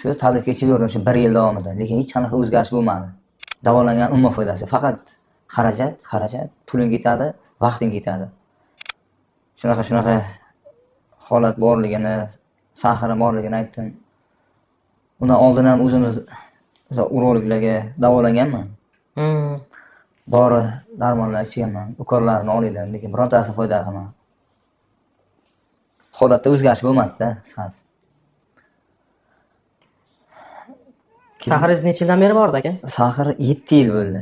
Shu tabletga ichib yurdim shu 1 yil davomida, lekin hech qanaqa o'zgarish bo'lmadi. Davolangan umuman foydasi. Faqat xarajat, puling ketadi, vaqting ketadi. Shunaqa holat borligini, sahri borligini aytdim. Undan oldin ham o'zimiz urologlarga davolanganman. Dori darmonlar ichganman, ukorlarni olganman, lekin birontasi foyda qilmadi. Holatda o'zgarish bo'lmadi-da, qisqasi. Sahringiz necha yildan beri bor aka? Sahri 7 yil bo'ldi.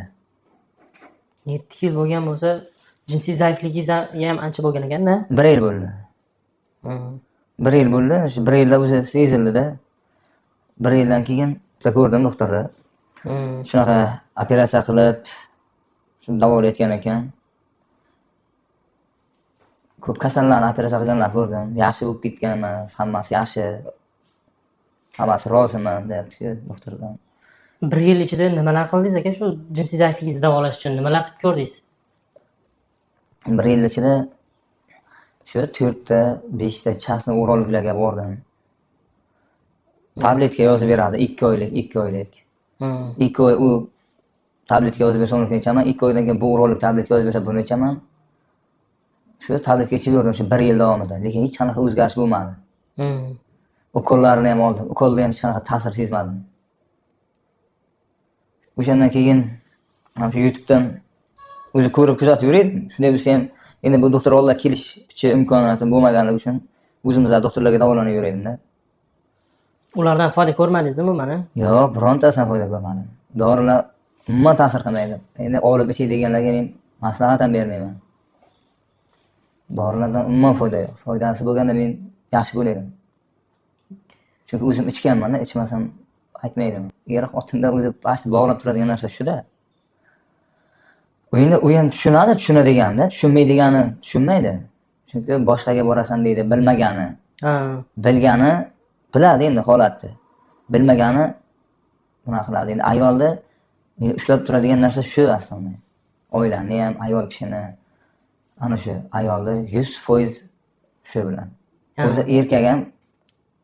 7 yil bo'lgan bo'lsa, jinsiy zaifligingiz ham ancha bo'lgan ekan-da? 1 yil bo'ldi. 1 yil bo'ldi. Shu 1 yilda o'zi sezildi-da. 1 yildan keyin bitta ko'rdim doktorda. Shunaqa operatsiya qilib, shuni davolayotgan ekan. Ko'p kasallarni operatsiya qilganlar ko'rdim. Yaxshi bo'lib ketganman, hammasi yaxshi. Hammasi roziman deyapti-ku doktordan. 1 yil ichida nimalar qildingiz aka? Shu jinsiy zaifligingizni davolash uchun nimalar qilib ko'rdingiz? 1 yil ichida shu 4 ta, 5 ta chasna urologlarga bordim. Tabletka yozib beradi 2 oylik. 2 oy u tabletka yozib bersa uni ichaman, 2 oydan keyin bu urolog tabletka yozib bersa buni ichaman. Shu tabletka ichib yurdim shu 1 yil davomida, lekin hech qanaqa o'zgarish bo'lmadi. Ukollarni ham oldim. Ukolda ham hech qanaqa ta'sir sezmadim. O'shandan keyin ham shu YouTube'dan o'zi ko'rib kuzatib yurardim. Shunday bo'lsa ham endi bu doktor oldida kelish imkoniyatim bo'lmaganligi uchun o'zimizlar doktorlarga davolanib yurardim-da. Ulardan foyda ko'rmadingizmi mana? Yo'q, birontasidan foyda ko'rmadim. Dorilar umuman ta'sir qilmaydi. Endi olib ichadiganlarga men maslahat ham bermayman. Dorilardan umuman foyda yo'q. Foydasi bo'lganda men yaxshi bo'lardim. Chunki o'zim ichganman-da, ichmasam aytmaydim. Er xotinda o'zi past bog'lab turadigan narsa shu-da. Endi u ham tushunadigan-da, tushunmaydigani tushunmaydi. Chunki boshqaga borasan deydi, bilmagani. Bilgani biladi endi holatni. Bilmagani bunaqa qiladi. Endi ayolda ushlab turadigan narsa shu aslida. Oilani ham, ayol kishini ana shu ayolda 100% shu bilan. O'zi erkak ham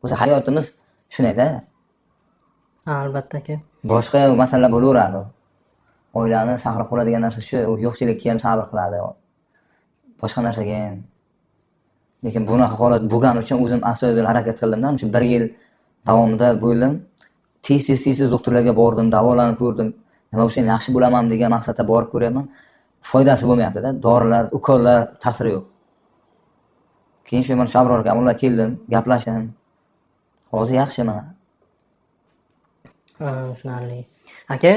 o'zi hayotimiz shunday-da. Albatta aka. Boshqa masalalar bo'laveradi. Oilani saqlab qoladigan narsa shu, u yo'qchilikka ham sabr qiladi. Boshqa narsaga ham. Lekin bunaqa holat bo'lgani uchun o'zim astoydil harakat qildim-da, shu 1 yil davomida bo'ldim. Tez doktorlarga bordim, davolanib ko'rdim. Nima bo'lsa ham yaxshi bo'laman degan maqsadda borib ko'ryapman. Foydasi bo'lmayapti-da. Dorilar, ukollar ta'siri yo'q. Keyin shu mana Shabror aka bilan keldim, gaplashdim. Hozir yaxshi mana. Tushunarli. Aka,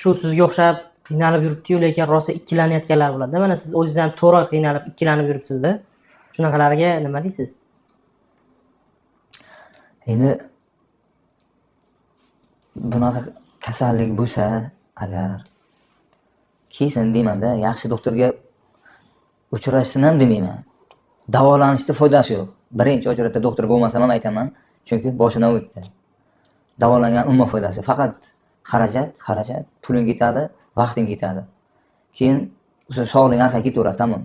shu sizga o'xshab qiynalib yuribdi-yu, lekin rosa ikkilanayotganlar bo'ladi. Mana siz o'zingiz ham to'g'ri qiynalib, ikkilanib yuribsiz-da. Shunaqalarga nima deysiz? Endi bunaqa kasallik bo'lsa, agar kelsin deyman-da, yaxshi doktorga uchrashsin ham demayman. Davolanishda foydasi yo'q. Birinchi o'chratda doktor bo'lmasam ham aytaman, chunki boshidan o'tdi. Davolangan umuman foydasi. Faqat xarajat, puling ketadi, vaqting ketadi. Keyin sog'lik orqaga ketaveradi, tamom.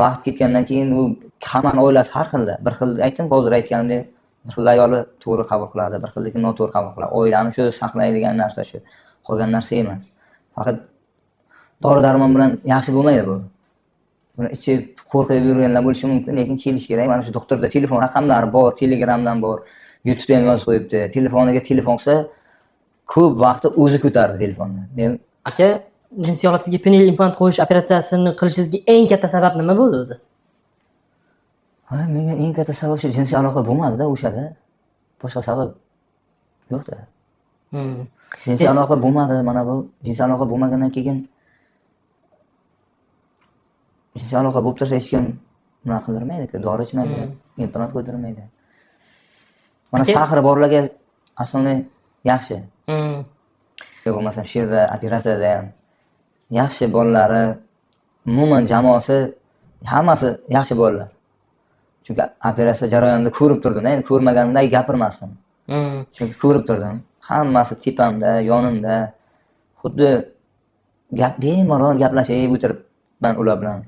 Vaqt ketgandan keyin u hamma oilasi har xilda. Bir xil aytdim, hozir aytganimdek, bir xil ayoli to'g'ri qabul qiladi, bir xildagi noto'g'ri qabul qiladi. Oilani shu saqlaydigan narsa shu. Qolgan narsa emas. Faqat dori-darmon bilan yaxshi bo'lmaydi bu. Buni ichib qo'rqib yurganlar bo'lishi mumkin, lekin kelish kerak. Mana shu doktorda telefon raqamlari bor, Telegramdan bor, YouTube'da ham yozib qo'yibdi. Telefoniga telefon qilsa, ko'p vaqtda o'zi ko'tardi telefonni. Men aka, jinsiy holatingizga penil implant qo'yish operatsiyasini qilishingizga eng katta sabab nima bo'ldi o'zi? Menga eng katta sabab shu jinsiy aloqa bo'lmadi-da o'shada. Boshqa sabab yo'q-da. Jinsiy aloqa bo'lmadi, mana bu jinsiy aloqa bo'lmagandan keyin jinsiy aloqa bo'lib tursa hech kim nima qildirmaydi-ku, dori ichmaydi, implant qo'ydirmaydi. Mana sahri borlarga aslida yaxshi. Bo'lmasam shu yerda operatsiyada ham yaxshi bolalari, umuman jamoasi hammasi yaxshi bolalar. Chunki operatsiya jarayonida ko'rib turdim, endi ko'rmaganimda gapirmasdim. Chunki ko'rib turdim. Hammasi tepamda, yonimda. Xuddi bemalol gaplashib o'tiribman ular bilan.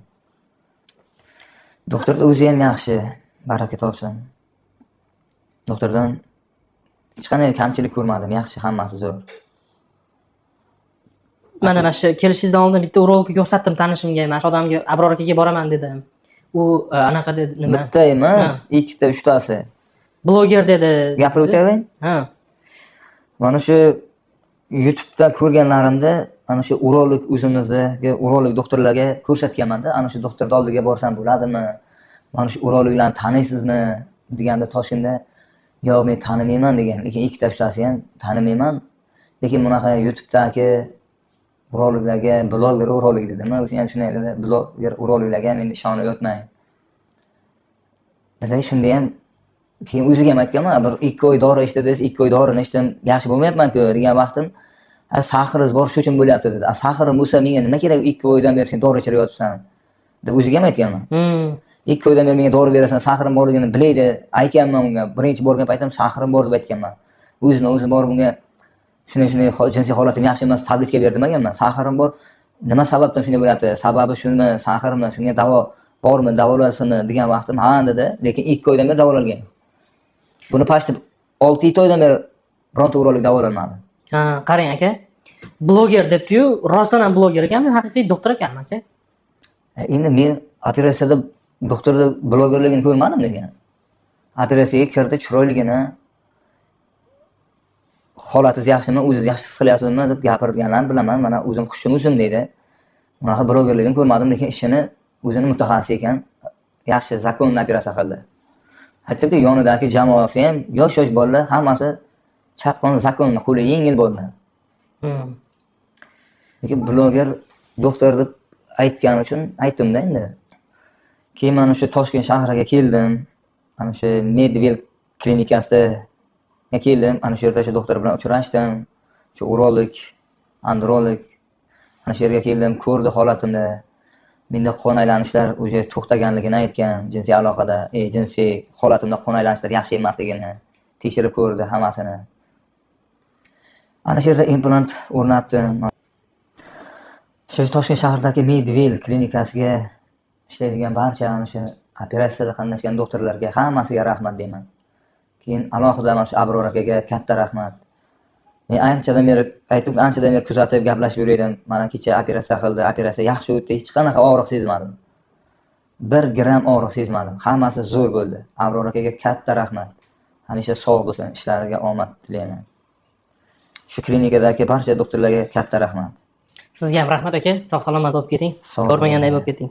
Doktor o'zi ham yaxshi, baraka topsin. Doktordan hech qanday kamchilik ko'rmadim. Yaxshi, hammasi zo'r. Mana shu kelishingizdan oldin bitta urologga ko'rsatdim tanishimga. Mana shu odamga Abror akaga boraman dedim. U anaqa dedi nima? Bitta emas, ikkita, uchtasi. Bloger dedi. Gapirib o'tavering. Ha. Mana shu YouTube'da ko'rganlarimda ana shu urolog o'zimizdagi urolog doktorlarga ko'rsatganman-da, ana shu doktorning oldiga borsam bo'ladimi? Mana shu urologlarni taniysizmi deganda Toshkentda yo'q men tanimayman degan, lekin ikkita uchtasi ham tanimayman. Lekin bunaqa YouTube'dagi urologlarga bloger urolog dedim. O'zi ham shunday dedi, bloger urologlarga men ishonib yotmang. Mesela shunda ham keyin o'ziga ham aytganman, bir 2 oy dori ichdiz, 2 oy dorini ichdim, yaxshi bo'lmayapman-ku degan vaqtim, "Saxiriz bor, shu uchun bo'lyapti" dedi. "Saxirim bo'lsa menga nima kerak 2 oydan beri sen dori ichirib yotibsan?" deb o'ziga ham aytganman. 2 oydan beri menga dori berasan, saxirim borligini bilaydi, aytganman unga. Birinchi borgan paytim saxirim bor deb aytganman. O'zim borib unga shunday jinsiy holatim yaxshi emas, tabletka ber demaganman. Saxirim bor, nima sababdan shunday bo'lyapti? Sababi shumi, saxirmi, shunga davo bormi, davolasimi degan vaqtim, "Ha" dedi, lekin 2 oydan beri davolangan. Buni pashti 6-7 oydan beri bironta urolog davolanmadi. Ha, qarang aka. Bloger debdi-yu, rostdan ham bloger ekanmi, haqiqiy doktor ekanmi aka? Endi men operatsiyada doktorda blogerligini ko'rmadim degan. Operatsiyaga kirdi, chiroyligini holatingiz yaxshimi, o'zingiz yaxshi his qilyapsizmi deb gapirganlarni bilaman. Mana o'zim xushim o'zim deydi. Bunaqa blogerligini ko'rmadim, lekin ishini o'zini mutaxassis ekan. Yaxshi zakonni operatsiya qildi. Hattoki yonidagi jamoasi ham yosh bolalar hammasi chaqqon zakonni qo'li yengil bo'ldi. Lekin bloger doktor deb aytgani uchun aytdim-da endi. Keyin mana shu Toshkent shahriga keldim. Mana shu Medvel klinikasida keldim. Ana shu yerda shu doktor bilan uchrashdim. Shu urolog, androlog. Ana shu yerga keldim, ko'rdi holatimni. Menda qon aylanishlar o'sha to'xtaganligini aytgan, jinsiy aloqada, jinsiy holatimda qon aylanishlar yaxshi emasligini tekshirib ko'rdi hammasini. Ana shu yerda implant o'rnatdim. Shu Toshkent shahridagi Medvel klinikasiga ishlaydigan barcha ana shu operatsiyada qatnashgan doktorlarga hammasiga rahmat deyman. Keyin alohida mana shu Abror akaga katta rahmat. Men anchadan beri kuzatib gaplashib yurdim. Mana kecha operatsiya qildi, operatsiya yaxshi o'tdi, hech qanaqa og'riq sezmadim. 1 gram og'riq sezmadim. Hammasi zo'r bo'ldi. Abror akaga katta rahmat. Hamisha sog' bo'lsin, ishlariga omad tilayman. Shu klinikadagi barcha doktorlarga katta rahmat. Sizga ham rahmat aka. Sog' salomat bo'lib keting. Ko'rmaganday bo'lib keting.